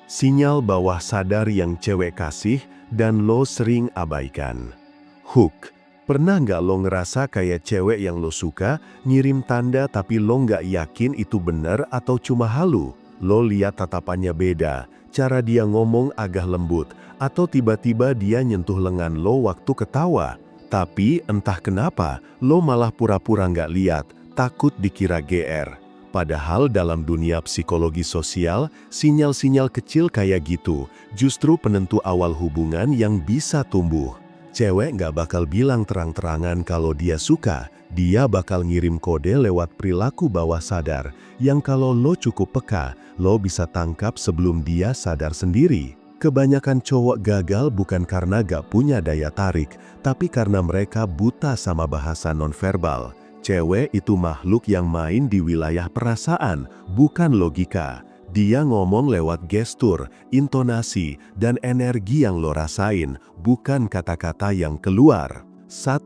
Sinyal bawah sadar yang cewek kasih dan lo sering abaikan. Hook. Pernah nggak lo ngerasa kayak cewek yang lo suka, ngirim tanda tapi lo nggak yakin itu benar atau cuma halu? Lo lihat tatapannya beda, cara dia ngomong agak lembut, atau tiba-tiba dia nyentuh lengan lo waktu ketawa. Tapi entah kenapa, lo malah pura-pura nggak lihat, takut dikira GR. Padahal dalam dunia psikologi sosial, sinyal-sinyal kecil kayak gitu justru penentu awal hubungan yang bisa tumbuh. Cewek nggak bakal bilang terang-terangan kalau dia suka, dia bakal ngirim kode lewat perilaku bawah sadar, yang kalau lo cukup peka, lo bisa tangkap sebelum dia sadar sendiri. Kebanyakan cowok gagal bukan karena gak punya daya tarik, tapi karena mereka buta sama bahasa nonverbal. Cewek itu makhluk yang main di wilayah perasaan, bukan logika. Dia ngomong lewat gestur, intonasi, dan energi yang lo rasain, bukan kata-kata yang keluar. 1.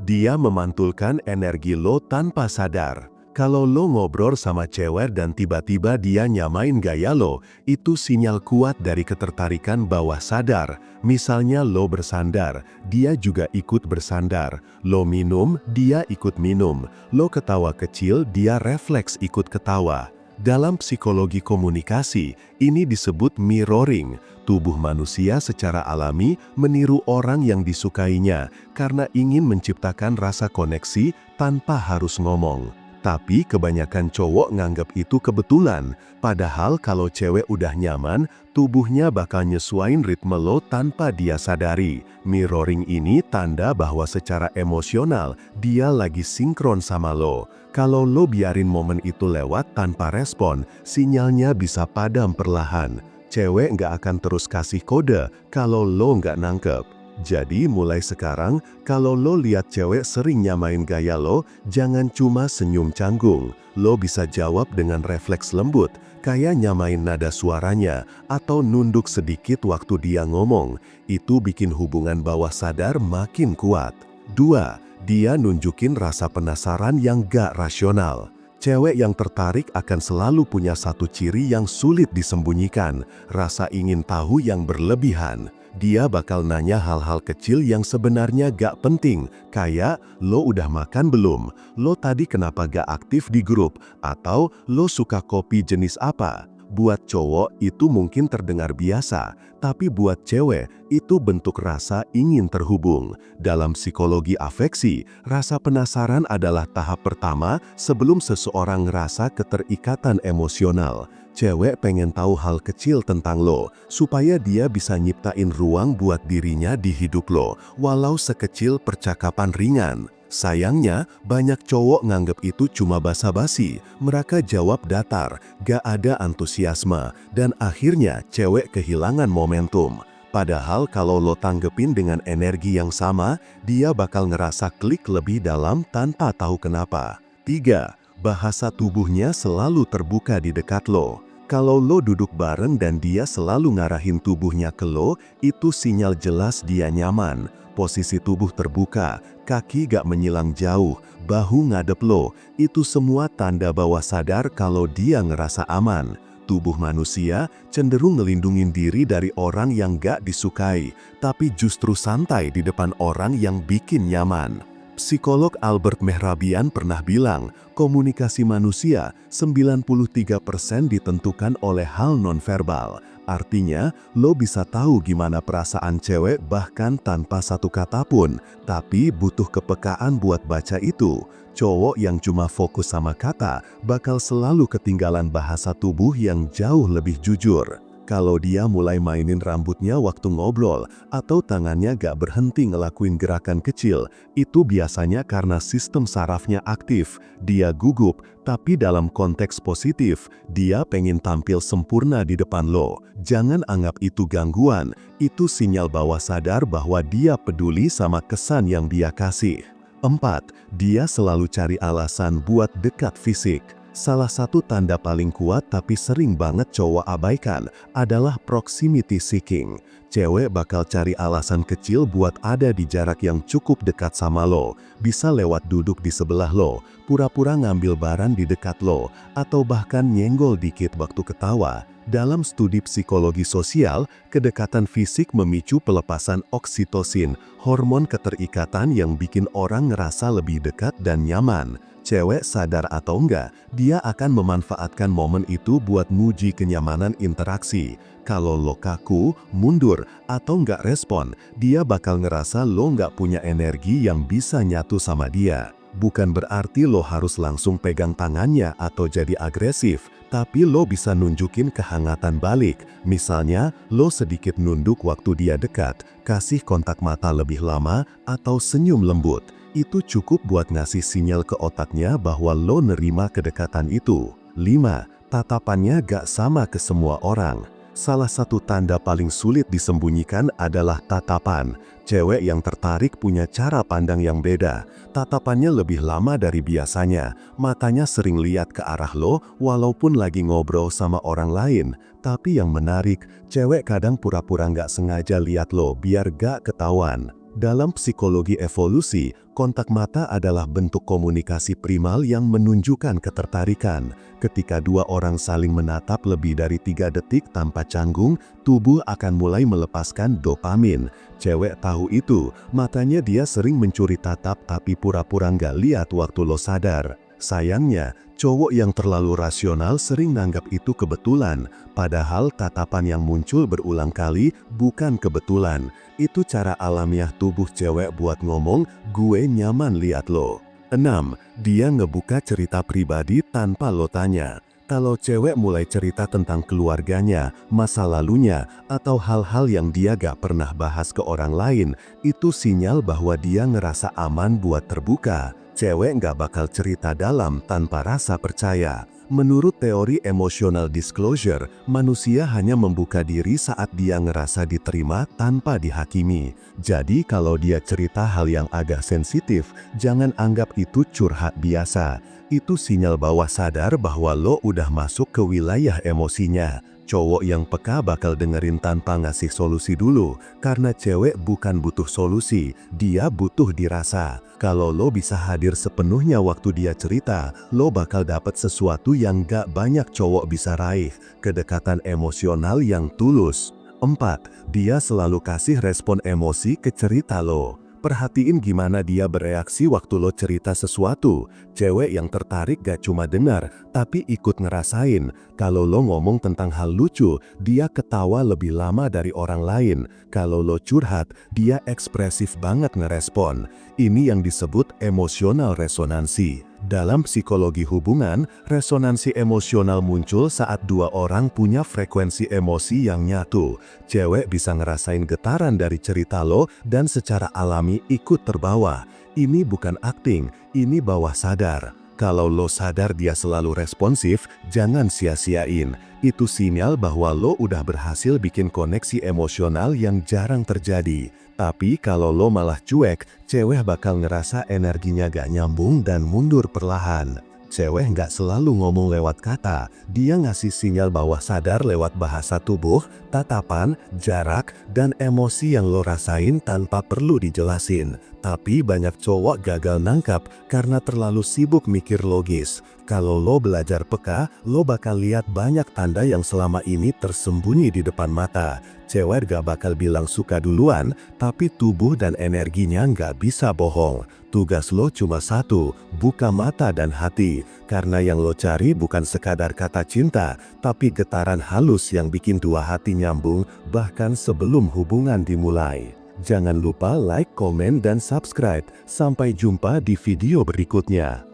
Dia memantulkan energi lo tanpa sadar. Kalau lo ngobrol sama cewek dan tiba-tiba dia nyamain gaya lo, itu sinyal kuat dari ketertarikan bawah sadar. Misalnya lo bersandar, dia juga ikut bersandar. Lo minum, dia ikut minum. Lo ketawa kecil, dia refleks ikut ketawa. Dalam psikologi komunikasi, ini disebut mirroring. Tubuh manusia secara alami meniru orang yang disukainya karena ingin menciptakan rasa koneksi tanpa harus ngomong. Tapi kebanyakan cowok nganggap itu kebetulan, padahal kalau cewek udah nyaman, tubuhnya bakal nyesuain ritme lo tanpa dia sadari. Mirroring ini tanda bahwa secara emosional, dia lagi sinkron sama lo. Kalau lo biarin momen itu lewat tanpa respon, sinyalnya bisa padam perlahan. Cewek nggak akan terus kasih kode kalau lo nggak nangkep. Jadi mulai sekarang, kalau lo lihat cewek sering nyamain gaya lo, jangan cuma senyum canggung. Lo bisa jawab dengan refleks lembut, kayak nyamain nada suaranya, atau nunduk sedikit waktu dia ngomong. Itu bikin hubungan bawah sadar makin kuat. 2. Dia nunjukin rasa penasaran yang gak rasional. Cewek yang tertarik akan selalu punya satu ciri yang sulit disembunyikan, rasa ingin tahu yang berlebihan. Dia bakal nanya hal-hal kecil yang sebenarnya gak penting, kayak lo udah makan belum, lo tadi kenapa gak aktif di grup, atau lo suka kopi jenis apa. Buat cowok itu mungkin terdengar biasa, tapi buat cewek itu bentuk rasa ingin terhubung. Dalam psikologi afeksi, rasa penasaran adalah tahap pertama sebelum seseorang ngerasa keterikatan emosional. Cewek pengen tahu hal kecil tentang lo, supaya dia bisa nyiptain ruang buat dirinya di hidup lo, walau sekecil percakapan ringan. Sayangnya, banyak cowok nganggep itu cuma basa-basi, mereka jawab datar, gak ada antusiasme, dan akhirnya cewek kehilangan momentum. Padahal kalau lo tanggepin dengan energi yang sama, dia bakal ngerasa klik lebih dalam tanpa tahu kenapa. 3. Bahasa tubuhnya selalu terbuka di dekat lo. Kalau lo duduk bareng dan dia selalu ngarahin tubuhnya ke lo, itu sinyal jelas dia nyaman. Posisi tubuh terbuka, kaki gak menyilang jauh, bahu ngadep lo, itu semua tanda bawah sadar kalau dia ngerasa aman. Tubuh manusia cenderung ngelindungin diri dari orang yang gak disukai, tapi justru santai di depan orang yang bikin nyaman. Psikolog Albert Mehrabian pernah bilang, komunikasi manusia 93% ditentukan oleh hal nonverbal. Artinya, lo bisa tahu gimana perasaan cewek bahkan tanpa satu kata pun, tapi butuh kepekaan buat baca itu. Cowok yang cuma fokus sama kata bakal selalu ketinggalan bahasa tubuh yang jauh lebih jujur. Kalau dia mulai mainin rambutnya waktu ngobrol, atau tangannya gak berhenti ngelakuin gerakan kecil, itu biasanya karena sistem sarafnya aktif. Dia gugup, tapi dalam konteks positif, dia pengen tampil sempurna di depan lo. Jangan anggap itu gangguan, itu sinyal bawah sadar bahwa dia peduli sama kesan yang dia kasih. 4. Dia selalu cari alasan buat dekat fisik. Salah satu tanda paling kuat tapi sering banget cowok abaikan adalah proximity seeking. Cewek bakal cari alasan kecil buat ada di jarak yang cukup dekat sama lo. Bisa lewat duduk di sebelah lo, pura-pura ngambil barang di dekat lo, atau bahkan nyenggol dikit waktu ketawa. Dalam studi psikologi sosial, kedekatan fisik memicu pelepasan oksitosin, hormon keterikatan yang bikin orang ngerasa lebih dekat dan nyaman. Cewek sadar atau enggak, dia akan memanfaatkan momen itu buat nguji kenyamanan interaksi. Kalau lo kaku, mundur, atau enggak respon, dia bakal ngerasa lo enggak punya energi yang bisa nyatu sama dia. Bukan berarti lo harus langsung pegang tangannya atau jadi agresif, tapi lo bisa nunjukin kehangatan balik. Misalnya, lo sedikit nunduk waktu dia dekat, kasih kontak mata lebih lama, atau senyum lembut. Itu cukup buat ngasih sinyal ke otaknya bahwa lo nerima kedekatan itu. 5. Tatapannya gak sama ke semua orang. Salah satu tanda paling sulit disembunyikan adalah tatapan. Cewek yang tertarik punya cara pandang yang beda. Tatapannya lebih lama dari biasanya. Matanya sering lihat ke arah lo walaupun lagi ngobrol sama orang lain. Tapi yang menarik, cewek kadang pura-pura gak sengaja lihat lo biar gak ketahuan. Dalam psikologi evolusi, kontak mata adalah bentuk komunikasi primal yang menunjukkan ketertarikan. Ketika dua orang saling menatap lebih dari 3 detik tanpa canggung, tubuh akan mulai melepaskan dopamin. Cewek tahu itu, makanya dia sering mencuri tatap tapi pura-pura nggak lihat waktu lo sadar. Sayangnya, cowok yang terlalu rasional sering nanggap itu kebetulan, padahal tatapan yang muncul berulang kali bukan kebetulan. Itu cara alamiah tubuh cewek buat ngomong, gue nyaman lihat lo. 6. Dia ngebuka cerita pribadi tanpa lo tanya. Kalau cewek mulai cerita tentang keluarganya, masa lalunya, atau hal-hal yang dia gak pernah bahas ke orang lain, itu sinyal bahwa dia ngerasa aman buat terbuka. Cewek nggak bakal cerita dalam tanpa rasa percaya. Menurut teori emotional disclosure, manusia hanya membuka diri saat dia ngerasa diterima tanpa dihakimi. Jadi kalau dia cerita hal yang agak sensitif, jangan anggap itu curhat biasa. Itu sinyal bawah sadar bahwa lo udah masuk ke wilayah emosinya. Cowok yang peka bakal dengerin tanpa ngasih solusi dulu, karena cewek bukan butuh solusi, dia butuh dirasa. Kalau lo bisa hadir sepenuhnya waktu dia cerita, lo bakal dapet sesuatu yang gak banyak cowok bisa raih, kedekatan emosional yang tulus. 4. Dia selalu kasih respon emosi ke cerita lo. Perhatiin gimana dia bereaksi waktu lo cerita sesuatu. Cewek yang tertarik gak cuma dengar, tapi ikut ngerasain. Kalau lo ngomong tentang hal lucu, dia ketawa lebih lama dari orang lain. Kalau lo curhat, dia ekspresif banget ngerespon. Ini yang disebut emosional resonansi. Dalam psikologi hubungan, resonansi emosional muncul saat dua orang punya frekuensi emosi yang nyatu. Cewek bisa ngerasain getaran dari cerita lo dan secara alami ikut terbawa. Ini bukan akting, ini bawah sadar. Kalau lo sadar dia selalu responsif, jangan sia-siain. Itu sinyal bahwa lo udah berhasil bikin koneksi emosional yang jarang terjadi. Tapi kalau lo malah cuek, cewek bakal ngerasa energinya gak nyambung dan mundur perlahan. Cewek nggak selalu ngomong lewat kata, dia ngasih sinyal bawah sadar lewat bahasa tubuh, tatapan, jarak, dan emosi yang lo rasain tanpa perlu dijelasin. Tapi banyak cowok gagal nangkap karena terlalu sibuk mikir logis. Kalau lo belajar peka, lo bakal lihat banyak tanda yang selama ini tersembunyi di depan mata. Cewek gak bakal bilang suka duluan, tapi tubuh dan energinya gak bisa bohong. Tugas lo cuma satu, buka mata dan hati. Karena yang lo cari bukan sekadar kata cinta, tapi getaran halus yang bikin dua hati nyambung, bahkan sebelum hubungan dimulai. Jangan lupa like, komen, dan subscribe. Sampai jumpa di video berikutnya.